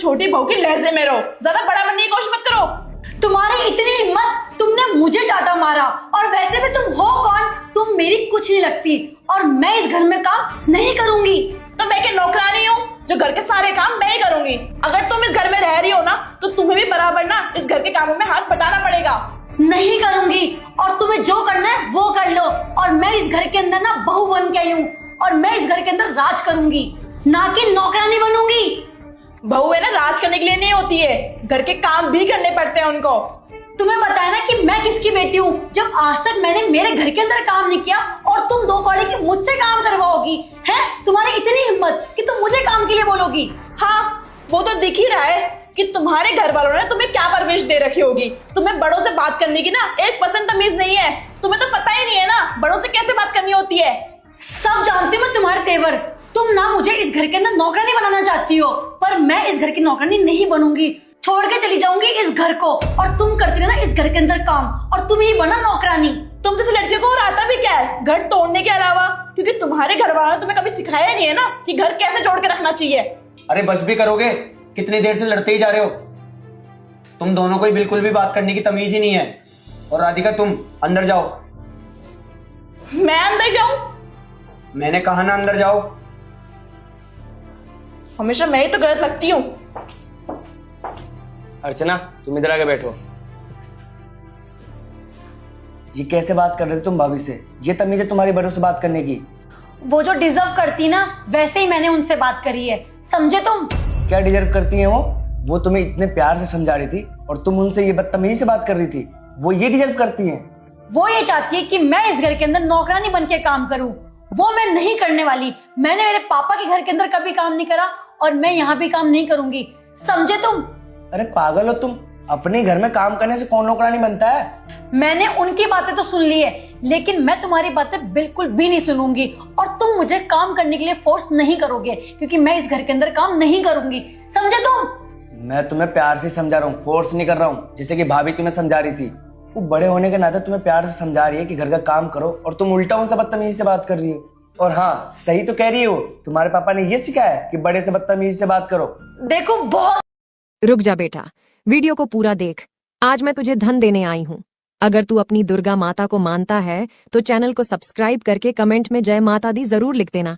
छोटी बहू की लहजे में रहो, ज्यादा बड़ा बनने की कोशिश मत करो। तुम्हारी इतनी हिम्मत, तुमने मुझे चाटा मारा। और वैसे भी तुम हो कौन? तुम मेरी कुछ नहीं लगती और मैं इस घर में काम नहीं करूंगी। तो मैं क्या नौकरानी हूँ जो घर के सारे काम मैं ही करूंगी? अगर तुम इस घर में रह रही हो ना तो तुम्हें भी बराबर ना इस घर के कामों में हाथ बटाना पड़ेगा। नहीं करूंगी, और तुम्हें जो करना है वो कर लो। और मैं इस घर के अंदर ना बहू बन के आई हूँ और मैं इस घर के अंदर राज करूंगी, ना कि नौकरानी बनूंगी। बहू है ना राज करने के लिए नहीं होती है, घर के काम भी करने पड़ते हैं उनको। तुम्हें पता है ना कि मैं किसकी बेटी हूँ, जब आज तक मैंने मेरे घर के अंदर काम नहीं किया और तुम दो कौड़ी की मुझसे काम करवाओगी? हैं? तुम्हारी इतनी हिम्मत कि तुम मुझे काम के लिए बोलोगी? हाँ, वो तो दिख ही रहा है कि तुम्हारे घर वालों ने तुम्हें क्या परवरिश दे रखी होगी। तुम्हें बड़ों से बात करने की ना 1% तमीज नहीं है। तुम्हें तो पता ही नहीं है ना बड़ों से कैसे बात करनी होती है। सब जानती हूँ मैं तुम्हारे तेवर। तुम ना मुझे इस घर के अंदर नौकरानी बनाना चाहती हो, पर मैं इस घर की नौकरानी नहीं बनूंगी। छोड़ के चली जाऊंगी इस घर को और तुम करती रहना इस घर के अंदर काम, और तुम ही बना नौकरानी। तुम जैसे लड़कियों को और आता भी क्या है घर तोड़ने के अलावा? क्योंकि तुम्हारे घर वालों ने तुम्हें कभी सिखाया नहीं है ना कि घर कैसे जोड़ के रखना चाहिए। अरे बस भी करोगे? कितनी देर से लड़ते ही जा रहे हो? तुम दोनों को ही बिल्कुल भी बात करने की तमीज ही नहीं है। और राधिका तुम अंदर जाओ। मैं अंदर जाऊं? मैंने कहा ना अंदर जाओ। हमेशा मैं ही तो गलत लगती हूँ। अर्चना तुम इधर आके बैठो। ये कैसे बात कर रहे थे तुम भाभी से? ये तमीज है तुम्हारी बड़ों से बात करने की? वो जो डिजर्व करती ना वैसे ही मैंने उनसे बात करी है, समझे तुम? क्या डिजर्व करती हैं वो तुम्हें इतने प्यार से समझा रही थी और तुम उनसे ये बदतमीजी से बात कर रही थी। वो ये डिजर्व करती हैं? वो ये चाहती है कि मैं इस घर के अंदर नौकरानी बन के काम करूं। वो मैं नहीं करने वाली। मैंने मेरे पापा के घर के अंदर कभी काम नहीं करा और मैं यहाँ भी काम नहीं करूंगी, समझे तुम? अरे पागल हो तुम? अपने घर में काम करने से कौन नौकरानी बनता है? मैंने उनकी बातें तो सुन ली है, लेकिन मैं तुम्हारी बातें बिल्कुल भी नहीं सुनूंगी। और तुम मुझे काम करने के लिए फोर्स नहीं करोगे, क्योंकि मैं इस घर के अंदर काम नहीं करूंगी, समझे तुम? मैं तुम्हें प्यार से समझा रहा हूँ, फोर्स नहीं कर रहा हूँ। जैसे कि भाभी तुम्हें समझा रही थी, वो बड़े होने के नाते तुम्हें प्यार से समझा रही है कि घर का काम करो, और तुम उल्टा उनसे बदतमीजी से बात कर रही हो। और हाँ, सही तो कह रही हो, तुम्हारे पापा ने ये सिखाया है कि बड़े से बदतमीजी से बात करो। देखो बहुत। रुक जा बेटा, वीडियो को पूरा देख। आज मैं तुझे धन देने आई हूँ। अगर तू अपनी दुर्गा माता को मानता है तो चैनल को सब्सक्राइब करके कमेंट में जय माता दी जरूर लिख देना।